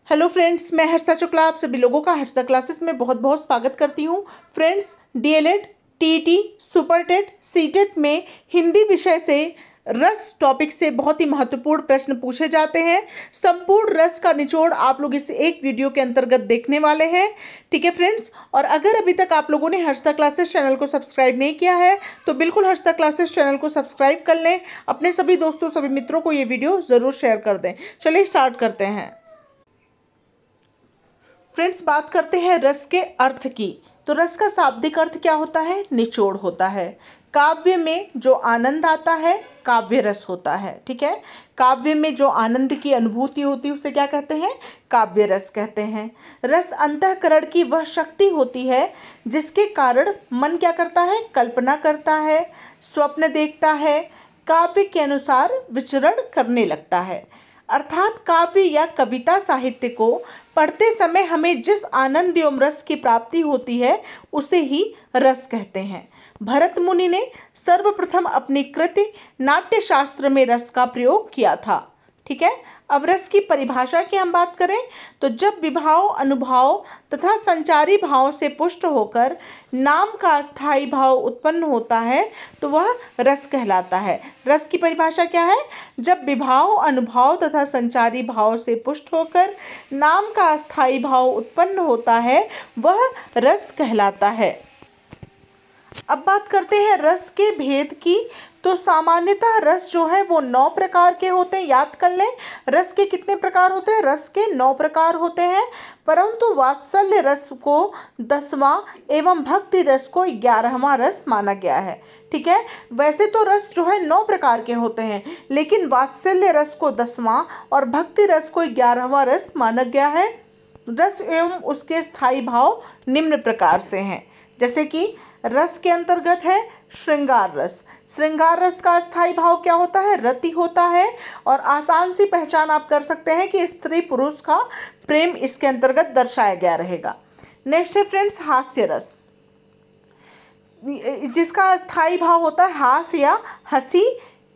Hello friends, मैं हर्षा शुक्ला आप सभी लोगों का हर्षा क्लासेस में बहुत बहुत स्वागत करती हूँ। Friends, DElEd, TET, super TET, CTET में हिंदी विषय से रस टॉपिक से बहुत ही महत्वपूर्ण प्रश्न पूछे जाते हैं। संपूर्ण रस का निचोड़ आप लोग इस एक वीडियो के अंतर्गत देखने वाले हैं। ठीक है फ्रेंड्स, और अगर अभी तक आप लोगों ने हर्षा क्लासेस चैनल को सब्सक्राइब नहीं किया है तो बिल्कुल हर्षा क्लासेस चैनल को सब्सक्राइब कर लें। अपने सभी दोस्तों, सभी मित्रों को ये वीडियो ज़रूर शेयर कर दें। चलिए स्टार्ट करते हैं। फ्रेंड्स, बात करते हैं रस के अर्थ की। तो रस का शाब्दिक अर्थ क्या होता है? निचोड़ होता है। काव्य में जो आनंद आता है काव्य रस होता है। ठीक है, काव्य में जो आनंद की अनुभूति होती है उसे क्या कहते हैं? काव्य रस कहते हैं। रस अंतःकरण की वह शक्ति होती है जिसके कारण मन क्या करता है? कल्पना करता है, स्वप्न देखता है, काव्य के अनुसार विचरण करने लगता है। अर्थात काव्य या कविता साहित्य को पढ़ते समय हमें जिस आनंद एवं रस की प्राप्ति होती है उसे ही रस कहते हैं। भरत मुनि ने सर्वप्रथम अपनी कृति नाट्यशास्त्र में रस का प्रयोग किया था। ठीक है, अब रस की परिभाषा की हम बात करें तो जब विभाव, अनुभाव तथा संचारी भाव से पुष्ट होकर नाम का स्थायी भाव उत्पन्न होता है तो वह रस कहलाता है। रस की परिभाषा क्या है? जब विभाव, अनुभाव तथा संचारी भाव से पुष्ट होकर नाम का स्थायी भाव उत्पन्न होता है वह रस कहलाता है। अब बात करते हैं रस के भेद की। तो सामान्यतः रस जो है वो 9 प्रकार के होते हैं। याद कर लें, रस के कितने प्रकार होते हैं? रस के 9 प्रकार होते हैं, परंतु वात्सल्य रस को 10वां एवं भक्ति रस को 11वां रस माना गया है। ठीक है, वैसे तो रस जो है 9 प्रकार के होते हैं, लेकिन वात्सल्य रस को 10वां और भक्ति रस को 11वां रस माना गया है। रस एवं उसके स्थायी भाव निम्न प्रकार से हैं, जैसे कि रस के अंतर्गत है श्रृंगार रस। श्रृंगार रस का स्थायी भाव क्या होता है? रति होता है, और आसान सी पहचान आप कर सकते हैं कि स्त्री पुरुष का प्रेम इसके अंतर्गत दर्शाया गया रहेगा। नेक्स्ट है फ्रेंड्स हास्य रस, जिसका स्थायी भाव होता है हास या हंसी।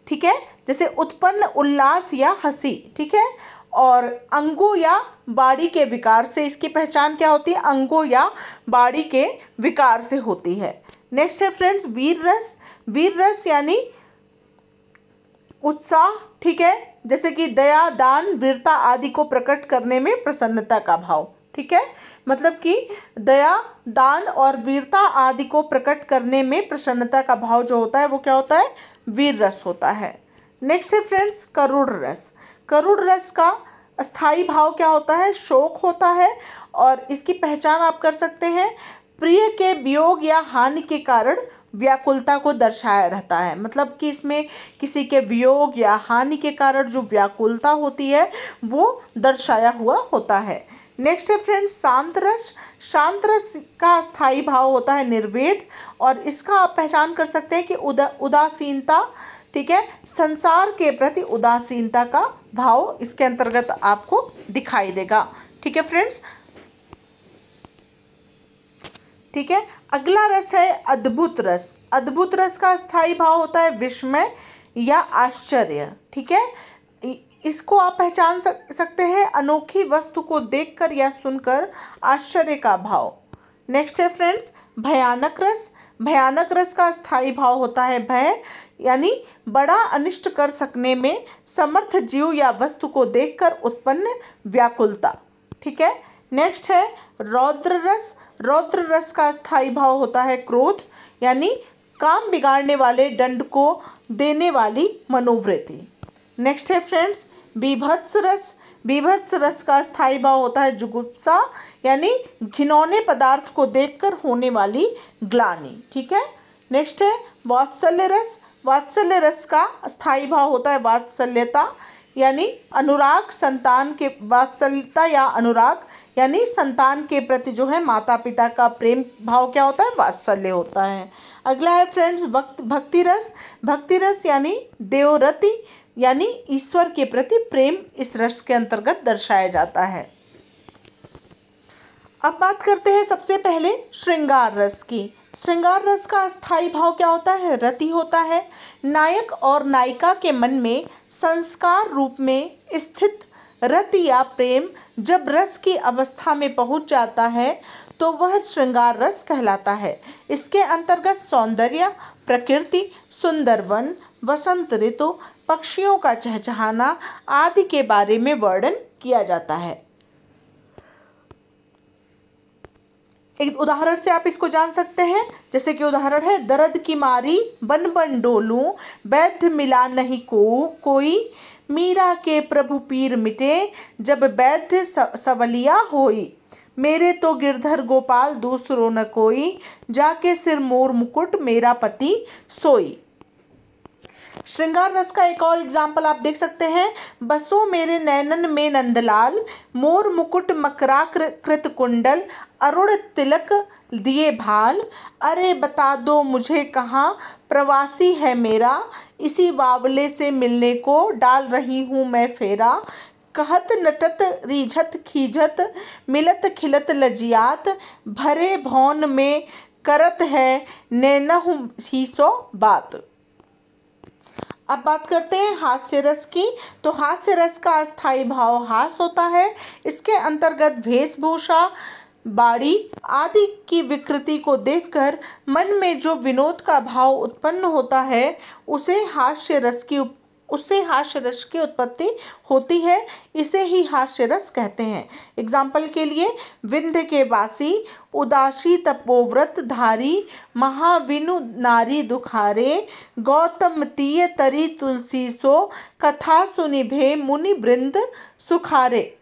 ठीक है, जैसे उत्पन्न उल्लास या हंसी। ठीक है, और अंगों या बाड़ी के विकार से इसकी पहचान क्या होती है? अंगों या बाड़ी के विकार से होती है। नेक्स्ट है फ्रेंड्स वीर रस। वीर रस यानी उत्साह। ठीक है, जैसे कि दया, दान, वीरता आदि को प्रकट करने में प्रसन्नता का भाव। ठीक है, मतलब कि दया, दान और वीरता आदि को प्रकट करने में प्रसन्नता का भाव जो होता है वो क्या होता है? वीर रस होता है। नेक्स्ट है फ्रेंड्स करुण रस। करुण रस का स्थायी भाव क्या होता है? शोक होता है, और इसकी पहचान आप कर सकते हैं प्रिय के वियोग या हानि के कारण व्याकुलता को दर्शाया रहता है। मतलब कि इसमें किसी के वियोग या हानि के कारण जो व्याकुलता होती है वो दर्शाया हुआ होता है। नेक्स्ट है फ्रेंड्स शांत रस। शांत रस का स्थायी भाव होता है निर्वेद, और इसका आप पहचान कर सकते हैं कि उदासीनता। ठीक है, संसार के प्रति उदासीनता का भाव इसके अंतर्गत आपको दिखाई देगा। ठीक है फ्रेंड्स, ठीक है, अगला रस है अद्भुत रस। अद्भुत रस का स्थायी भाव होता है विस्मय या आश्चर्य। ठीक है, इसको आप पहचान सकते हैं अनोखी वस्तु को देखकर या सुनकर आश्चर्य का भाव। नेक्स्ट है फ्रेंड्स भयानक रस। भयानक रस का स्थायी भाव होता है भय, यानी बड़ा अनिष्ट कर सकने में समर्थ जीव या वस्तु को देखकर उत्पन्न व्याकुलता। ठीक है, नेक्स्ट है रौद्र रस। रौद्र रस का स्थायी भाव होता है क्रोध, यानी काम बिगाड़ने वाले दंड को देने वाली मनोवृत्ति। नेक्स्ट है फ्रेंड्स बीभत्स रस। बीभत्स रस का स्थायी भाव होता है जुगुप्सा, यानी घिनौने पदार्थ को देखकर होने वाली ग्लानि। ठीक है, नेक्स्ट है वात्सल्य रस। वात्सल्य रस का स्थायी भाव होता है वात्सल्यता, यानी अनुराग, संतान के वात्सल्यता या अनुराग, यानी संतान के प्रति जो है माता पिता का प्रेम भाव क्या होता है? वात्सल्य होता है। अगला है फ्रेंड्स भक्ति रस। भक्ति रस यानी देवरति, यानी ईश्वर के प्रति प्रेम इस रस के अंतर्गत दर्शाया जाता है। अब बात करते हैं सबसे पहले श्रृंगार रस की। श्रृंगार रस का स्थायी भाव क्या होता है? रति होता है। नायक और नायिका के मन में संस्कार रूप में स्थित रति या प्रेम जब रस की अवस्था में पहुंच जाता है तो वह श्रृंगार रस कहलाता है। इसके अंतर्गत सौंदर्य, प्रकृति, सुंदर वन, वसंत ऋतु, पक्षियों का चहचहाना आदि के बारे में वर्णन किया जाता है। एक उदाहरण से आप इसको जान सकते हैं, जैसे कि उदाहरण है, दर्द की मारी बन बन डोलूं, वैद्य मिला नहीं कोई, मीरा के प्रभु पीर मिटे, जब वैद्य सवलिया होई, मेरे तो गिरधर गोपाल दूसरो न कोई, जाके सिर मोर मुकुट मेरा पति सोई। श्रृंगार रस का एक और एग्जाम्पल आप देख सकते हैं, बसो मेरे नैनन में नंदलाल, मोर मुकुट मकरा कृत कुंडल, अरुण तिलक दिए भाल, अरे बता दो मुझे कहाँ प्रवासी है मेरा, इसी बावले से मिलने को डाल रही हूँ मैं फेरा, कहत नटत रीझत खीझत मिलत खिलत लजियात, भरे भौन में करत है नैनहु ही सो बात। अब बात करते हैं हास्य रस की। तो हास्य रस का अस्थायी भाव हास होता है। इसके अंतर्गत वेशभूषा, बाड़ी आदि की विकृति को देखकर मन में जो विनोद का भाव उत्पन्न होता है उससे हास्य रस की उत्पत्ति होती है। इसे ही हास्य रस कहते हैं। एग्जाम्पल के लिए, विंध्य के वासी, उदासी तपोव्रत धारी, महाविनु नारी दुखारे, गौतम तीय तरी तुलसी सो, कथा सुनिभे मुनि वृंद सुखारे।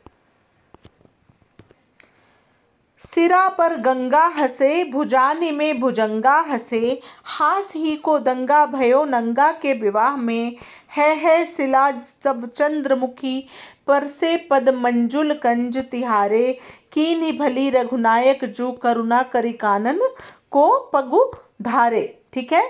सिरा पर गंगा हसे, भुजानी में भुजंगा हसे, हास ही को दंगा भयो नंगा के विवाह में, है सिला सब चंद्रमुखी, पर से पद मंजुल कंज तिहारे, कीन्ही भली रघुनायक जो करुणा करी कानन को पगु धारे। ठीक है।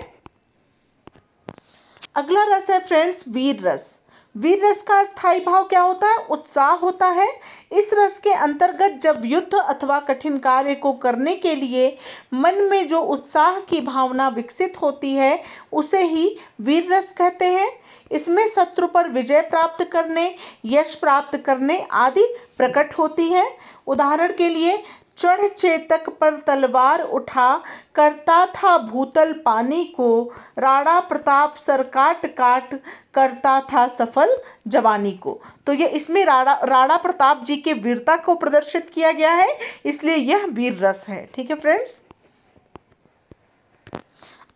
अगला रस है फ्रेंड्स वीर रस। वीर रस का स्थायी भाव क्या होता है? उत्साह होता है। इस रस के अंतर्गत जब युद्ध अथवा कठिन कार्य को करने के लिए मन में जो उत्साह की भावना विकसित होती है उसे ही वीर रस कहते हैं। इसमें शत्रु पर विजय प्राप्त करने, यश प्राप्त करने आदि प्रकट होती है। उदाहरण के लिए, चढ़ चेतक पर तलवार उठा, करता था भूतल पानी को, राणा प्रताप सर काट काट, करता था सफल जवानी को। तो ये इसमें राणा प्रताप जी के वीरता को प्रदर्शित किया गया है, इसलिए यह वीर रस है। ठीक है फ्रेंड्स।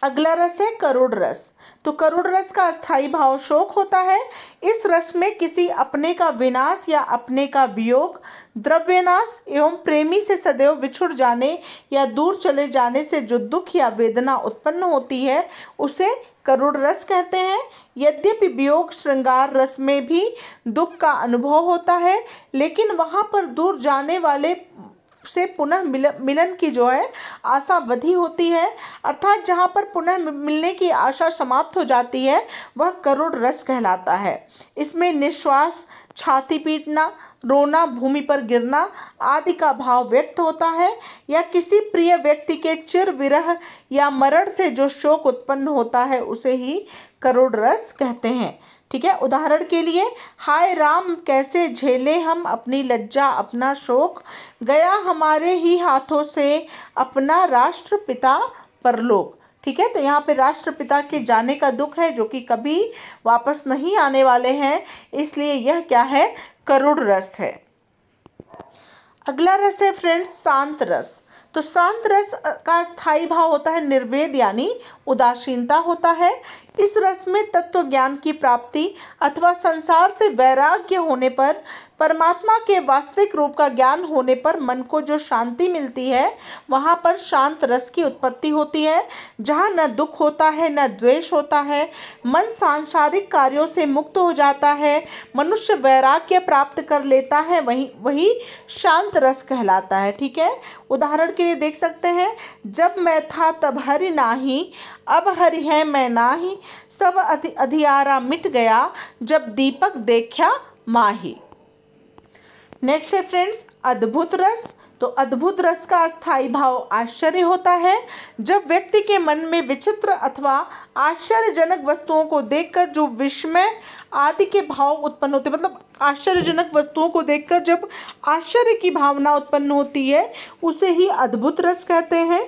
अगला रस है करुण रस। तो करुण रस का अस्थायी भाव शोक होता है। इस रस में किसी अपने का विनाश या अपने का वियोग, द्रव्यनाश एवं प्रेमी से सदैव विछुड़ जाने या दूर चले जाने से जो दुख या वेदना उत्पन्न होती है उसे करुण रस कहते हैं। यद्यपि वियोग श्रृंगार रस में भी दुख का अनुभव होता है, लेकिन वहाँ पर दूर जाने वाले से पुनः मिलन की जो है आशा बधी होती है, अर्थात जहाँ पर पुनः मिलने की आशा समाप्त हो जाती है वह करुण रस कहलाता है। इसमें निश्वास, छाती पीटना, रोना, भूमि पर गिरना आदि का भाव व्यक्त होता है, या किसी प्रिय व्यक्ति के चिर विरह या मरण से जो शोक उत्पन्न होता है उसे ही करुण रस कहते हैं। ठीक है। उदाहरण के लिए, हाय राम कैसे झेले हम अपनी लज्जा अपना शोक, गया हमारे ही हाथों से अपना राष्ट्रपिता परलोक। ठीक है। तो यहाँ पे राष्ट्रपिता के जाने का दुख है जो कि कभी वापस नहीं आने वाले हैं, इसलिए यह क्या है? करुण रस है। अगला रस है फ्रेंड्स शांत रस। तो शांत रस का स्थायी भाव होता है निर्वेद यानी उदासीनता होता है। इस रस में तत्व ज्ञान की प्राप्ति अथवा संसार से वैराग्य होने पर, परमात्मा के वास्तविक रूप का ज्ञान होने पर मन को जो शांति मिलती है वहाँ पर शांत रस की उत्पत्ति होती है, जहाँ न दुख होता है न द्वेष होता है, मन सांसारिक कार्यों से मुक्त हो जाता है, मनुष्य वैराग्य प्राप्त कर लेता है, वही शांत रस कहलाता है। ठीक है। उदाहरण के लिए देख सकते हैं, जब मैं था तब हरि नाही, अब हरि है मैं नाही, सब अधियारा मिट गया, जब दीपक देखा माही। नेक्स्ट है फ्रेंड्स अद्भुत रस। तो अद्भुत रस का अस्थायी भाव आश्चर्य होता है। जब व्यक्ति के मन में विचित्र अथवा आश्चर्यजनक वस्तुओं को देखकर जो विस्मय आदि के भाव उत्पन्न होते, मतलब आश्चर्यजनक वस्तुओं को देखकर जब आश्चर्य की भावना उत्पन्न होती है उसे ही अद्भुत रस कहते हैं।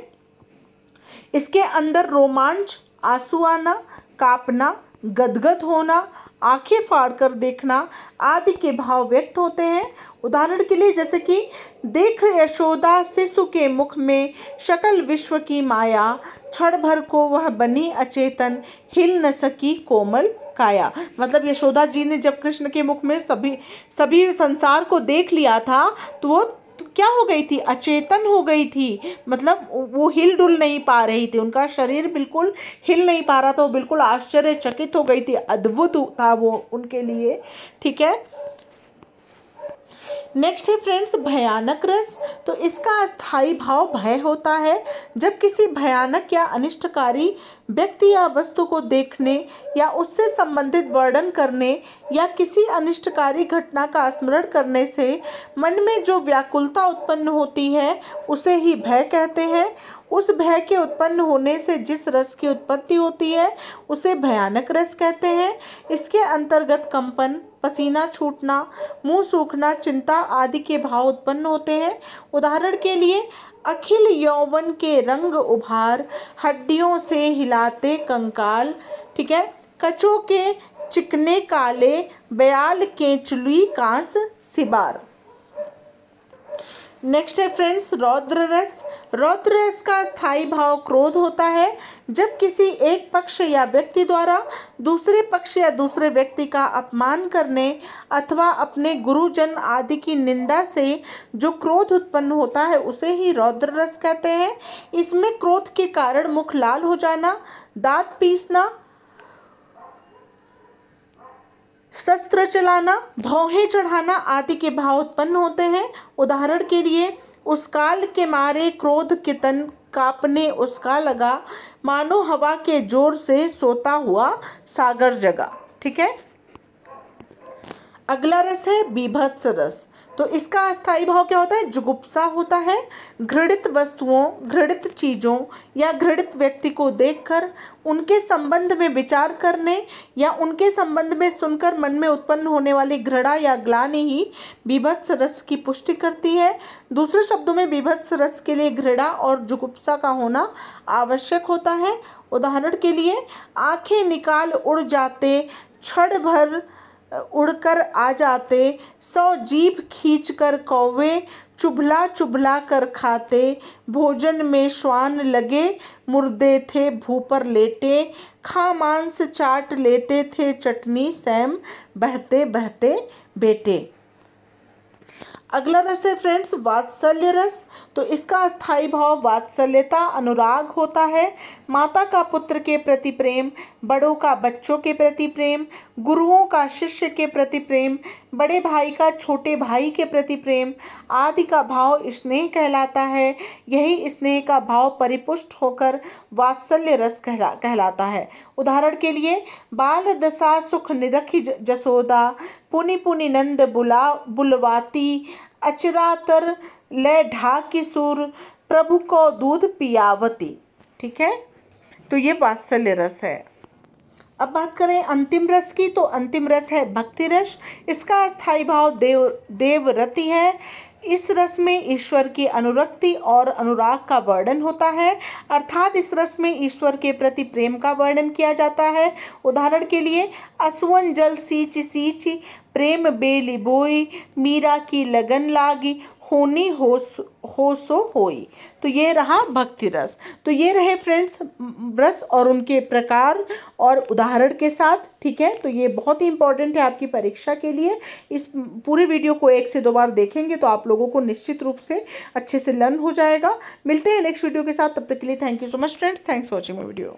इसके अंदर रोमांच, आंसू आना, कांपना, गदगद होना, आंखें फाड़कर देखना आदि के भाव व्यक्त होते हैं। उदाहरण के लिए जैसे कि देख यशोदा शिशु के मुख में सकल विश्व की माया, क्षण भर को वह बनी अचेतन, हिल न सकी कोमल काया। मतलब यशोदा जी ने जब कृष्ण के मुख में सभी संसार को देख लिया था तो वो क्या हो गई थी, अचेतन हो गई थी। मतलब वो हिल डुल नहीं पा रही थी, उनका शरीर बिल्कुल हिल नहीं पा रहा था, वो बिल्कुल आश्चर्यचकित हो गई थी, अद्भुत था वो उनके लिए। ठीक है, नेक्स्ट है फ्रेंड्स भयानक रस। तो इसका अस्थाई भाव भय होता है। जब किसी भयानक या अनिष्टकारी व्यक्ति या वस्तु को देखने या उससे संबंधित वर्णन करने या किसी अनिष्टकारी घटना का स्मरण करने से मन में जो व्याकुलता उत्पन्न होती है उसे ही भय कहते हैं। उस भय के उत्पन्न होने से जिस रस की उत्पत्ति होती है उसे भयानक रस कहते हैं। इसके अंतर्गत कंपन, पसीना छूटना, मुंह सूखना, चिंता आदि के भाव उत्पन्न होते हैं। उदाहरण के लिए अखिल यौवन के रंग उभार, हड्डियों से हिलाते कंकाल, ठीक है, कचों के चिकने काले, बयाल केंचुली कांस सिबार। नेक्स्ट है फ्रेंड्स रौद्र रस। रौद्र रस का स्थायी भाव क्रोध होता है। जब किसी एक पक्ष या व्यक्ति द्वारा दूसरे पक्ष या दूसरे व्यक्ति का अपमान करने अथवा अपने गुरुजन आदि की निंदा से जो क्रोध उत्पन्न होता है उसे ही रौद्र रस कहते हैं। इसमें क्रोध के कारण मुख लाल हो जाना, दांत पीसना, शस्त्र चलाना, भौहें चढ़ाना आदि के भाव उत्पन्न होते हैं। उदाहरण के लिए उस काल के मारे क्रोध के तन कांपने उसका लगा, मानो हवा के जोर से सोता हुआ सागर जगा। ठीक है, अगला रस है बीभत्स रस। तो इसका अस्थायी भाव क्या होता है, जुगुप्सा होता है। घृणित वस्तुओं, घृणित चीज़ों या घृणित व्यक्ति को देखकर उनके संबंध में विचार करने या उनके संबंध में सुनकर मन में उत्पन्न होने वाली घृणा या ग्लानि ही बीभत्स रस की पुष्टि करती है। दूसरे शब्दों में बीभत्स रस के लिए घृणा और जुगुप्सा का होना आवश्यक होता है। उदाहरण के लिए आंखें निकाल उड़ जाते, क्षण भर उड़कर आ जाते, 100 जीभ खींचकर कौवे चुभला चुभला कर खाते, भोजन में श्वान लगे मुर्दे थे भू पर लेटे, खा मांस चाट लेते थे चटनी सैम बहते बहते बेटे। अगला रस है फ्रेंड्स वात्सल्य रस। तो इसका स्थायी भाव वात्सल्यता, अनुराग होता है। माता का पुत्र के प्रति प्रेम, बड़ों का बच्चों के प्रति प्रेम, गुरुओं का शिष्य के प्रति प्रेम, बड़े भाई का छोटे भाई के प्रति प्रेम आदि का भाव स्नेह कहलाता है। यही स्नेह का भाव परिपुष्ट होकर वात्सल्य रस कहलाता है। उदाहरण के लिए बाल दशा सुख निरखी जसोदा, पुनि पुनि नंद बुलवाती, अचरातर ले ढाकी सुर, प्रभु को दूध पियावती। ठीक है, तो ये वात्सल्य रस है। अब बात करें अंतिम रस की, तो अंतिम रस है भक्ति रस। इसका स्थायी भाव देवरति है। इस रस में ईश्वर की अनुरक्ति और अनुराग का वर्णन होता है, अर्थात इस रस में ईश्वर के प्रति प्रेम का वर्णन किया जाता है। उदाहरण के लिए असुवन जल सींच सींच, प्रेम बेली बोई, मीरा की लगन लागी, होनी हो सो होई। तो ये रहा भक्ति रस। तो ये रहे फ्रेंड्स रस और उनके प्रकार और उदाहरण के साथ। ठीक है, तो ये बहुत ही इंपॉर्टेंट है आपकी परीक्षा के लिए। इस पूरे वीडियो को 1 से 2 बार देखेंगे तो आप लोगों को निश्चित रूप से अच्छे से लर्न हो जाएगा। मिलते हैं नेक्स्ट वीडियो के साथ, तब तक के लिए thank you so much friends, thanks for watching my video.